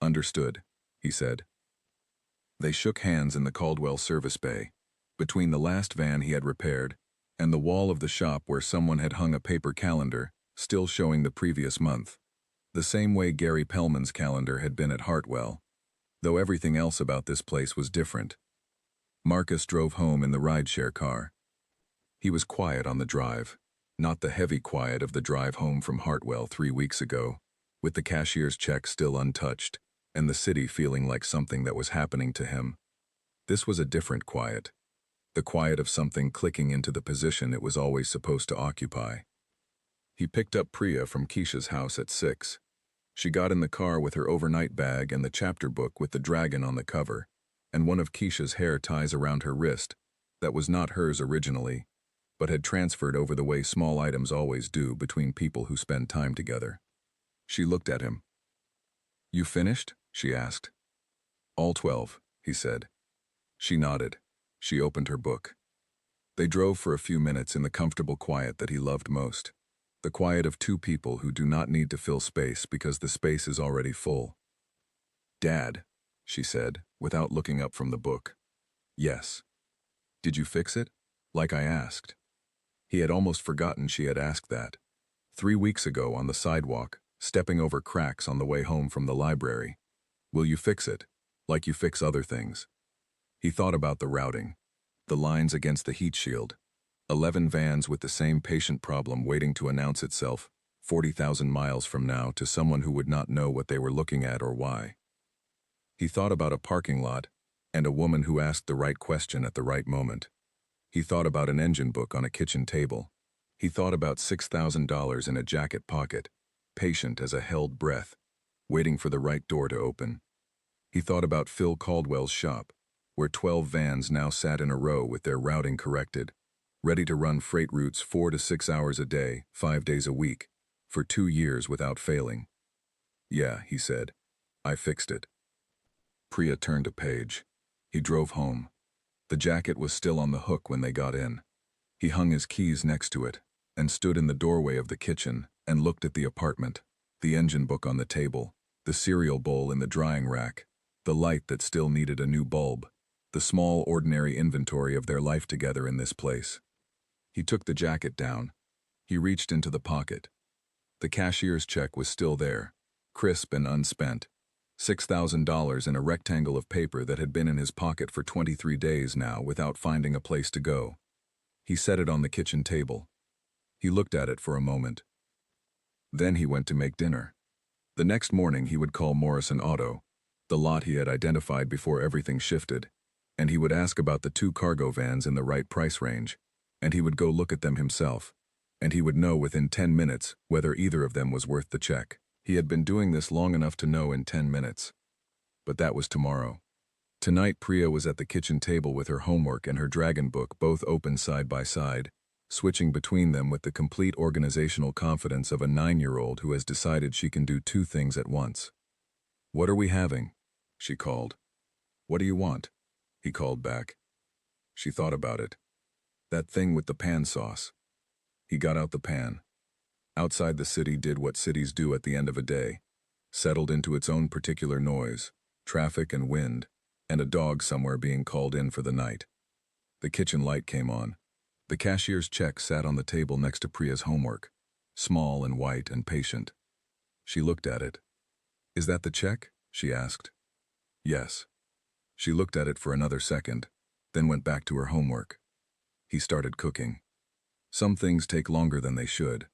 "Understood," he said. They shook hands in the Caldwell service bay, between the last van he had repaired and the wall of the shop where someone had hung a paper calendar, still showing the previous month, the same way Gary Pellman's calendar had been at Hartwell, though everything else about this place was different. Marcus drove home in the rideshare car. He was quiet on the drive, not the heavy quiet of the drive home from Hartwell 3 weeks ago, with the cashier's check still untouched, and the city feeling like something that was happening to him. This was a different quiet, the quiet of something clicking into the position it was always supposed to occupy. He picked up Priya from Keisha's house at 6. She got in the car with her overnight bag and the chapter book with the dragon on the cover, and one of Keisha's hair ties around her wrist, that was not hers originally, but had transferred over the way small items always do between people who spend time together. She looked at him. "You finished?" she asked. "All 12, he said. She nodded. She opened her book. They drove for a few minutes in the comfortable quiet that he loved most. The quiet of two people who do not need to fill space because the space is already full. "Dad," she said, without looking up from the book. "Yes." "Did you fix it? Like I asked." He had almost forgotten she had asked that. 3 weeks ago on the sidewalk, stepping over cracks on the way home from the library. "Will you fix it? Like you fix other things." He thought about the routing. The lines against the heat shield. 11 vans with the same patient problem waiting to announce itself 40,000 miles from now to someone who would not know what they were looking at or why. He thought about a parking lot and a woman who asked the right question at the right moment. He thought about an engine book on a kitchen table. He thought about $6,000 in a jacket pocket, patient as a held breath, waiting for the right door to open. He thought about Phil Caldwell's shop, where 12 vans now sat in a row with their routing corrected, ready to run freight routes 4 to 6 hours a day, 5 days a week, for 2 years without failing. "Yeah," he said. "I fixed it." Priya turned a page. He drove home. The jacket was still on the hook when they got in. He hung his keys next to it and stood in the doorway of the kitchen and looked at the apartment, the engine book on the table, the cereal bowl in the drying rack, the light that still needed a new bulb, the small ordinary inventory of their life together in this place. He took the jacket down. He reached into the pocket. The cashier's check was still there, crisp and unspent. $6,000 in a rectangle of paper that had been in his pocket for 23 days now without finding a place to go. He set it on the kitchen table. He looked at it for a moment. Then he went to make dinner. The next morning he would call Morrison Auto, the lot he had identified before everything shifted, and he would ask about the 2 cargo vans in the right price range, and he would go look at them himself, and he would know within 10 minutes whether either of them was worth the check. He had been doing this long enough to know in 10 minutes. But that was tomorrow. Tonight Priya was at the kitchen table with her homework and her dragon book both open side by side, switching between them with the complete organizational confidence of a 9-year-old who has decided she can do 2 things at once. "What are we having?" she called. "What do you want?" he called back. She thought about it. That thing with the pan sauce. He got out the pan. Outside the city did what cities do at the end of a day, settled into its own particular noise, traffic and wind, and a dog somewhere being called in for the night. The kitchen light came on. The cashier's check sat on the table next to Priya's homework, small and white and patient. She looked at it. "Is that the check?" she asked. "Yes." She looked at it for another second, then went back to her homework. He started cooking. Some things take longer than they should.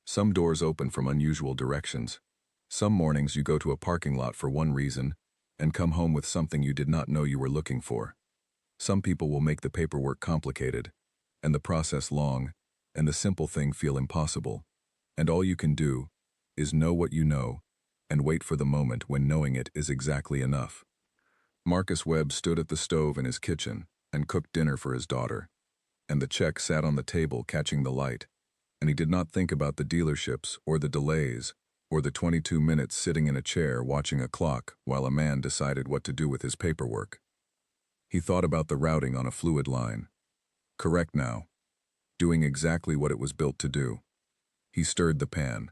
Some doors open from unusual directions. Some mornings you go to a parking lot for one reason and come home with something you did not know you were looking for. Some people will make the paperwork complicated, and the process long, and the simple thing feel impossible. And all you can do is know what you know and wait for the moment when knowing it is exactly enough. Marcus Webb stood at the stove in his kitchen and cooked dinner for his daughter, and the check sat on the table catching the light, and he did not think about the dealerships or the delays or the 22 minutes sitting in a chair watching a clock while a man decided what to do with his paperwork. He thought about the routing on a fluid line. Correct now. Doing exactly what it was built to do. He stirred the pan.